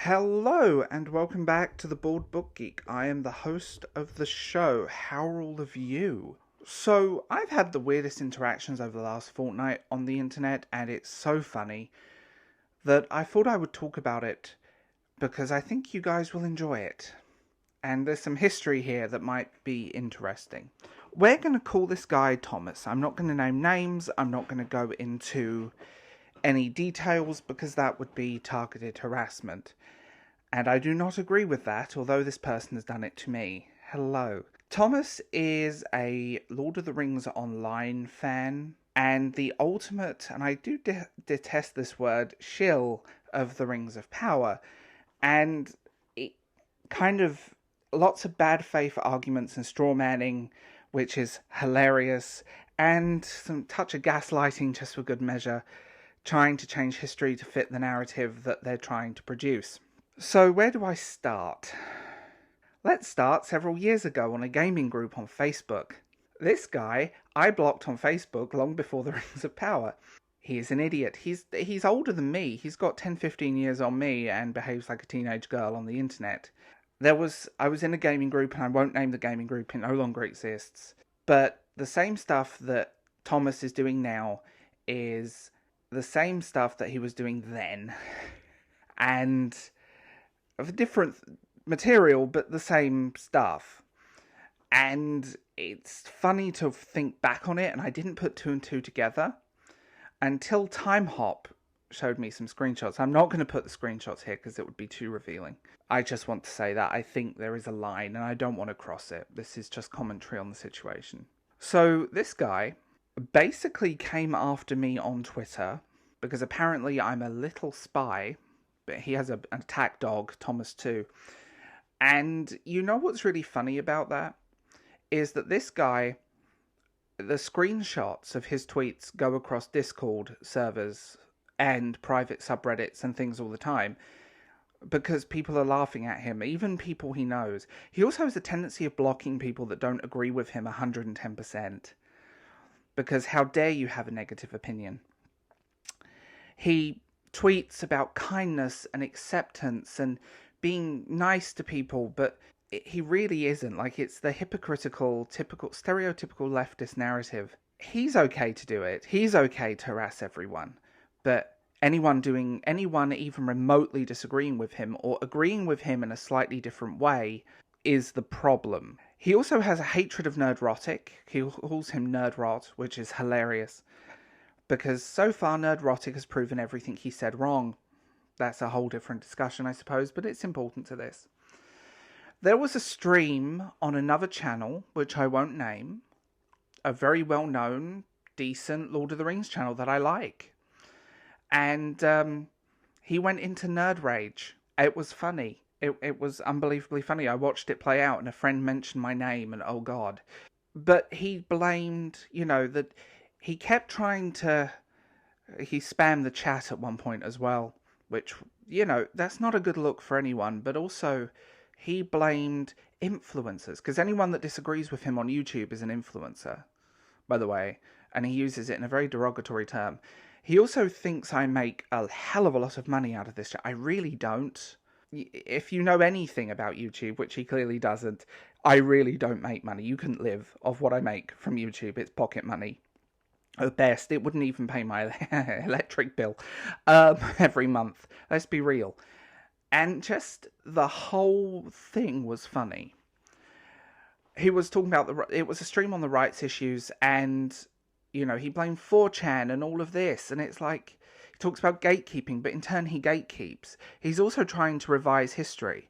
Hello and welcome back to the Board Book Geek. I am the host of the show. How are all of you? So, I've had the weirdest interactions over the last fortnight on the internet, and it's so funny that I thought I would talk about it because I think you guys will enjoy it. And there's some history here that might be interesting. We're going to call this guy Thomas. I'm not going to name names. I'm not going to go into any details because that would be targeted harassment. And I do not agree with that, although this person has done it to me. Hello. Thomas is a Lord of the Rings Online fan, and the ultimate, and I do detest this word, shill of the Rings of Power. And it kind of, lots of bad faith arguments and straw manning, which is hilarious, and some touch of gaslighting just for good measure, trying to change history to fit the narrative that they're trying to produce. So where do I start? Let's start several years ago on a gaming group on Facebook. This guy I blocked on Facebook long before the Rings of Power. He is an idiot. He's older than me. He's got 10-15 years on me and behaves like a teenage girl on the internet. I was in a gaming group, and I won't name the gaming group, it no longer exists. But the same stuff that Thomas is doing now is the same stuff that he was doing then. And of different material, but the same stuff. And it's funny to think back on it, and I didn't put two and two together until Time Hop showed me some screenshots. I'm not going to put the screenshots here because it would be too revealing. I just want to say that I think there is a line, and I don't want to cross it. This is just commentary on the situation. So this guy basically came after me on Twitter because apparently I'm a little spy. But he has an attack dog, Thomas too. And you know what's really funny about that? Is that this guy, the screenshots of his tweets go across Discord servers and private subreddits and things all the time because people are laughing at him, even people he knows. He also has a tendency of blocking people that don't agree with him 110%. Because how dare you have a negative opinion? He tweets about kindness and acceptance and being nice to people, but he really isn't. Like, it's the hypocritical, typical, stereotypical leftist narrative. He's okay to do it. He's okay to harass everyone. But anyone even remotely disagreeing with him or agreeing with him in a slightly different way is the problem. He also has a hatred of Nerdrotic. He calls him Nerdrot, which is hilarious. Because so far, Nerdrotic has proven everything he said wrong. That's a whole different discussion, I suppose, but it's important to this. There was a stream on another channel, which I won't name, a very well-known, decent Lord of the Rings channel that I like. And he went into nerd rage. It was funny. It was unbelievably funny. I watched it play out, and a friend mentioned my name, and oh god. But he blamed, that he kept trying to... He spammed the chat at one point as well, which, that's not a good look for anyone. But also, he blamed influencers, because anyone that disagrees with him on YouTube is an influencer, by the way, and he uses it in a very derogatory term. He also thinks I make a hell of a lot of money out of this. I really don't. If you know anything about YouTube, which he clearly doesn't, I really don't make money. You couldn't live off what I make from YouTube. It's pocket money. At best, it wouldn't even pay my electric bill every month. Let's be real. And just the whole thing was funny. He was talking about it was a stream on the rights issues, and he blamed 4chan and all of this, and it's like he talks about gatekeeping, but in turn he gatekeeps. He's also trying to revise history.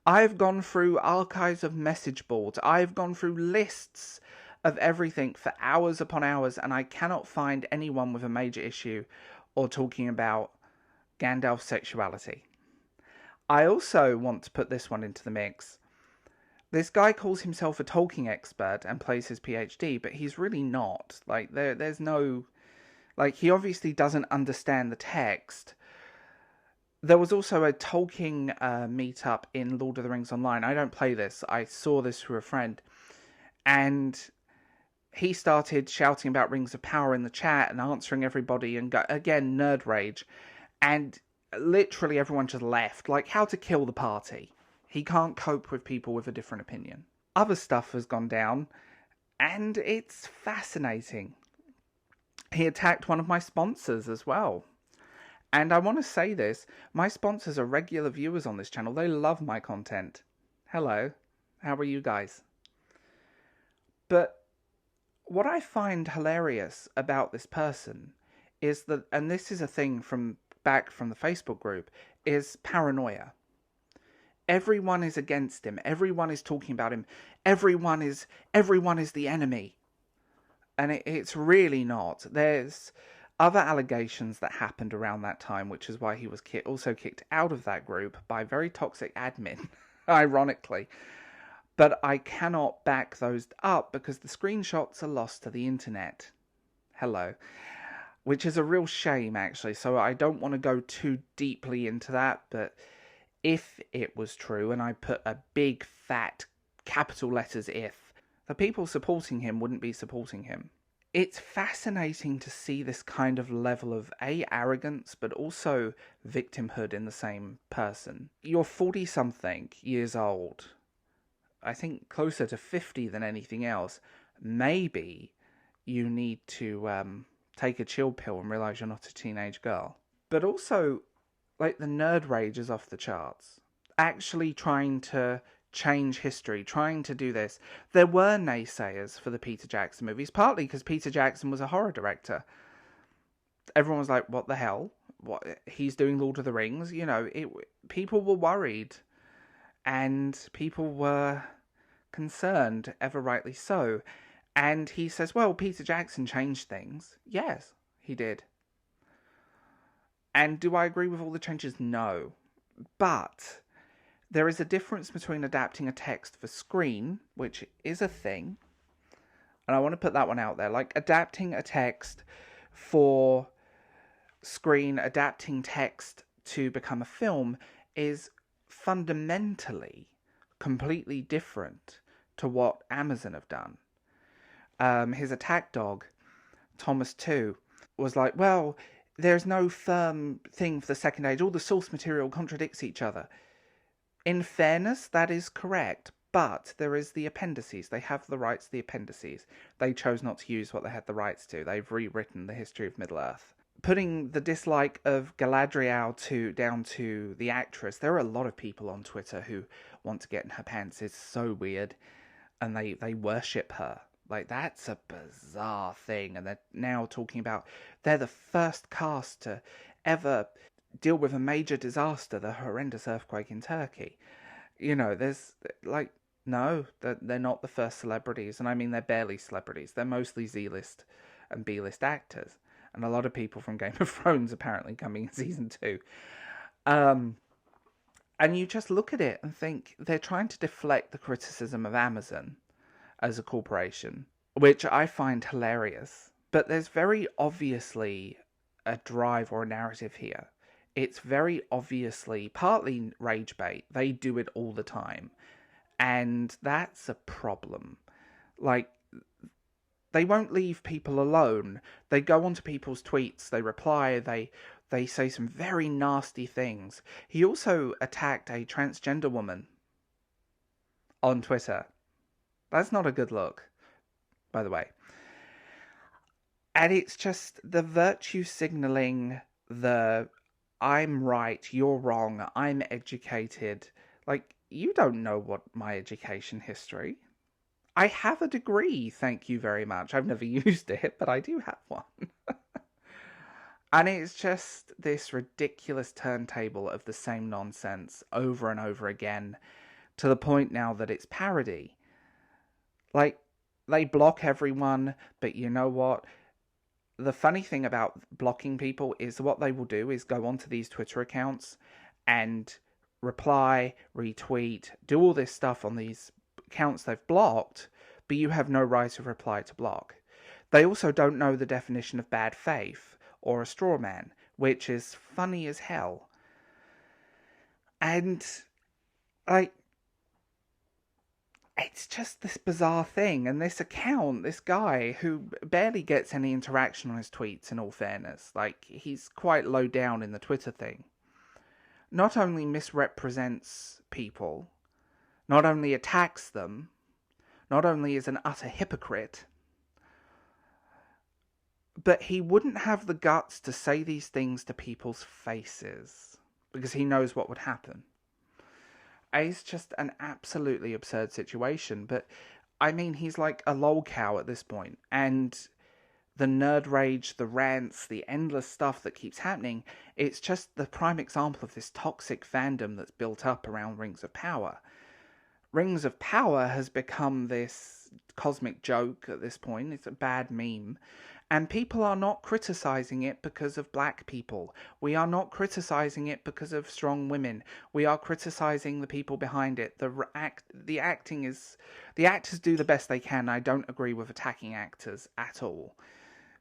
I've gone through archives of message boards. I've gone through lists of everything for hours upon hours, and I cannot find anyone with a major issue or talking about Gandalf's sexuality. I also want to put this one into the mix. This guy calls himself a Tolkien expert and plays his PhD, but he's really not. Like, there's no... Like, he obviously doesn't understand the text. There was also a Tolkien meetup in Lord of the Rings Online. I don't play this. I saw this through a friend. And he started shouting about Rings of Power in the chat and answering everybody and again, nerd rage. And literally everyone just left. Like, how to kill the party. He can't cope with people with a different opinion. Other stuff has gone down, and it's fascinating. He attacked one of my sponsors as well. And I want to say this, my sponsors are regular viewers on this channel. They love my content. Hello, how are you guys? But what I find hilarious about this person is that, and this is a thing from back from the Facebook group, is paranoia. Everyone is against him. Everyone is talking about him. Everyone is the enemy. And it's really not. There's other allegations that happened around that time, which is why he was also kicked out of that group by a very toxic admin, ironically. But I cannot back those up because the screenshots are lost to the internet. Hello. Which is a real shame, actually. So I don't want to go too deeply into that, but if it was true, and I put a big, fat, capital letters if, the people supporting him wouldn't be supporting him. It's fascinating to see this kind of level of arrogance, but also victimhood in the same person. You're 40-something years old. I think closer to 50 than anything else. Maybe you need to take a chill pill and realize you're not a teenage girl. But also, like, the nerd rage is off the charts. Actually trying to change history, trying to do this. There were naysayers for the Peter Jackson movies, partly because Peter Jackson was a horror director. Everyone was like, what the hell? What, he's doing Lord of the Rings? You know, people were worried. And people were concerned, ever rightly so. And he says, well, Peter Jackson changed things. Yes, he did. And do I agree with all the changes? No. But there is a difference between adapting a text for screen, which is a thing, and I want to put that one out there, like adapting a text for screen, adapting text to become a film is fundamentally completely different to what Amazon have done. His attack dog, Thomas 2, was like, well, there's no firm thing for the second age. All the source material contradicts each other. In fairness, that is correct, but there is the appendices. They have the rights to the appendices. They chose not to use what they had the rights to. They've rewritten the history of Middle-earth. Putting the dislike of Galadriel down to the actress, there are a lot of people on Twitter who want to get in her pants. It's so weird, and they worship her. Like, that's a bizarre thing, and they're now talking about they're the first cast to ever deal with a major disaster, the horrendous earthquake in Turkey. You know, there's, like, no, they're not the first celebrities, and I mean, they're barely celebrities. They're mostly Z-list and B-list actors, and a lot of people from Game of Thrones apparently coming in season 2. And you just look at it and think they're trying to deflect the criticism of Amazon as a corporation, which I find hilarious. But there's very obviously a drive or a narrative here. It's very obviously partly rage bait. They do it all the time. And that's a problem. Like, they won't leave people alone. They go onto people's tweets, they reply, they say some very nasty things. He also attacked a transgender woman on Twitter. That's not a good look, by the way. And it's just the virtue signaling, the I'm right, you're wrong, I'm educated. Like, you don't know what my education history. I have a degree, thank you very much. I've never used it, but I do have one. And it's just this ridiculous turntable of the same nonsense over and over again, to the point now that it's parody. Like, they block everyone, but you know what? The funny thing about blocking people is what they will do is go onto these Twitter accounts and reply, retweet, do all this stuff on these accounts they've blocked, but you have no right of reply to block. They also don't know the definition of bad faith or a straw man, which is funny as hell. And, like, it's just this bizarre thing, and this account, this guy who barely gets any interaction on his tweets, in all fairness, like, he's quite low down in the Twitter thing, not only misrepresents people, not only attacks them, not only is an utter hypocrite, but he wouldn't have the guts to say these things to people's faces because he knows what would happen. It's just an absolutely absurd situation, but I mean, he's like a lol cow at this point, and the nerd rage, the rants, the endless stuff that keeps happening, it's just the prime example of this toxic fandom that's built up around Rings of Power. Rings of Power has become this cosmic joke at this point. It's a bad meme. And people are not criticizing it because of black people. We are not criticizing it because of strong women. We are criticizing the people behind it. The acting is... The actors do the best they can. I don't agree with attacking actors at all.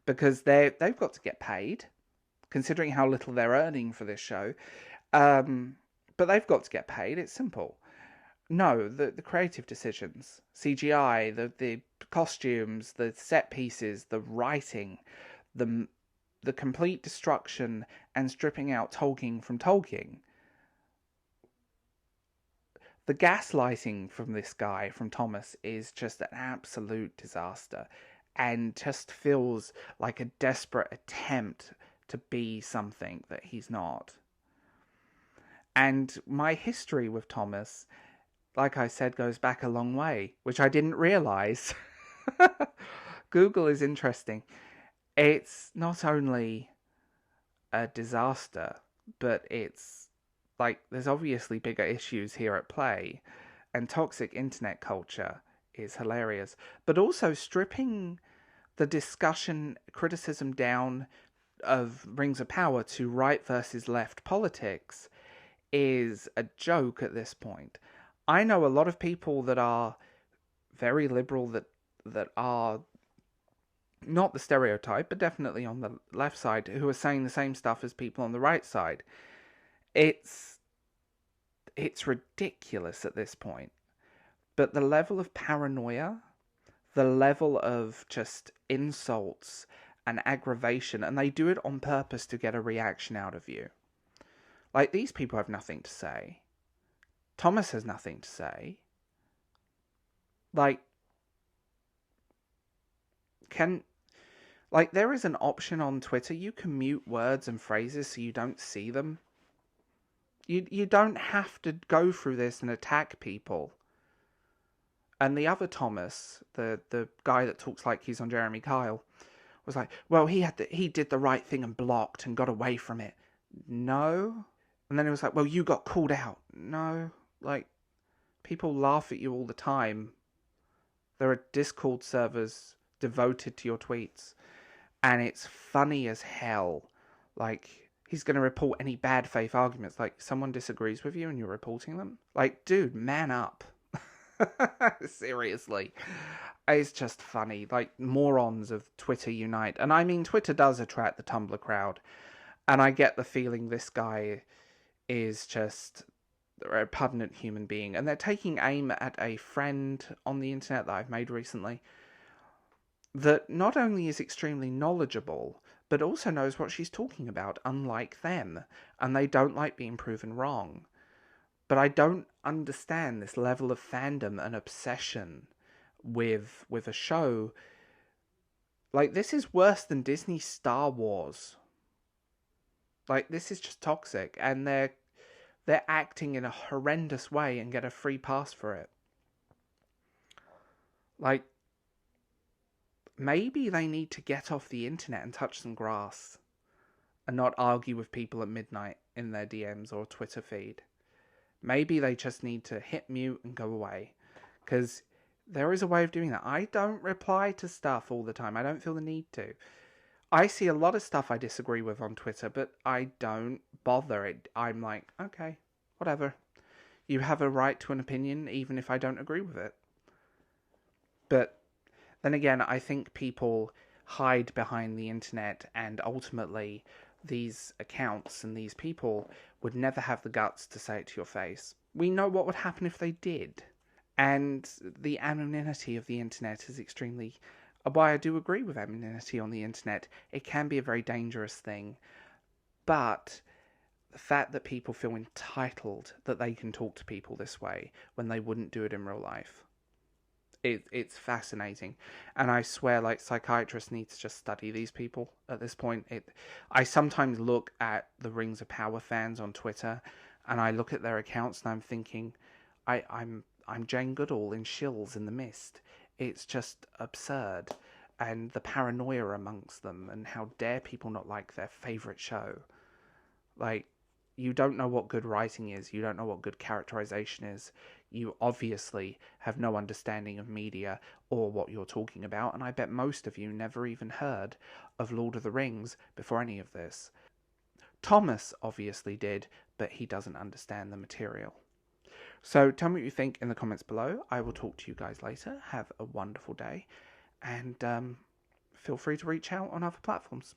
Because they've got to get paid, considering how little they're earning for this show. But they've got to get paid. It's simple. No, the creative decisions, CGI, the costumes, the set pieces, the writing, the complete destruction and stripping out Tolkien from Tolkien. The gaslighting from this guy, from Thomas, is just an absolute disaster and just feels like a desperate attempt to be something that he's not. And my history with Thomas, like I said, goes back a long way, which I didn't realise. Google is interesting. It's not only a disaster, but it's like there's obviously bigger issues here at play, and toxic internet culture is hilarious. But also stripping the discussion, criticism down of Rings of Power to right versus left politics is a joke at this point. I know a lot of people that are very liberal, that are not the stereotype, but definitely on the left side, who are saying the same stuff as people on the right side. It's ridiculous at this point. But the level of paranoia, the level of just insults and aggravation, and they do it on purpose to get a reaction out of you. Like, these people have nothing to say. Thomas has nothing to say. Like, there is an option on Twitter, you can mute words and phrases so you don't see them. You don't have to go through this and attack people. And the other Thomas, the guy that talks like he's on Jeremy Kyle, was like, well, he did the right thing and blocked and got away from it. No. And then it was like, well, you got called out. No. Like, people laugh at you all the time. There are Discord servers devoted to your tweets. And it's funny as hell. Like, he's going to report any bad faith arguments. Like, someone disagrees with you and you're reporting them. Like, dude, man up. Seriously. It's just funny. Like, morons of Twitter unite. And I mean, Twitter does attract the Tumblr crowd. And I get the feeling this guy is just a repugnant human being. And they're taking aim at a friend on the internet that I've made recently that not only is extremely knowledgeable, but also knows what she's talking about, unlike them. And they don't like being proven wrong. But I don't understand this level of fandom and obsession with a show. Like, this is worse than Disney's Star Wars. Like, this is just toxic, and they're acting in a horrendous way and get a free pass for it. Like, maybe they need to get off the internet and touch some grass and not argue with people at midnight in their DMs or Twitter feed. Maybe they just need to hit mute and go away, because there is a way of doing that. I don't reply to stuff all the time. I don't feel the need to. I see a lot of stuff I disagree with on Twitter, but I don't bother. I'm like, okay, whatever. You have a right to an opinion, even if I don't agree with it. But then again, I think people hide behind the internet, and ultimately these accounts and these people would never have the guts to say it to your face. We know what would happen if they did. And the anonymity of the internet is extremely... Why I do agree with anonymity on the internet. It can be a very dangerous thing. But The fact that people feel entitled that they can talk to people this way when they wouldn't do it in real life. It's fascinating, and I swear, like, psychiatrists need to just study these people at this point. I sometimes look at the Rings of Power fans on Twitter, and I look at their accounts, and I'm thinking, I'm Jane Goodall in Shills in the Mist. It's just absurd, and the paranoia amongst them, and how dare people not like their favorite show. Like, you don't know what good writing is. You don't know what good characterization is. You obviously have no understanding of media or what you're talking about, and I bet most of you never even heard of Lord of the Rings before any of this. Thomas obviously did, but he doesn't understand the material. So tell me what you think in the comments below. I will talk to you guys later. Have a wonderful day, and feel free to reach out on other platforms.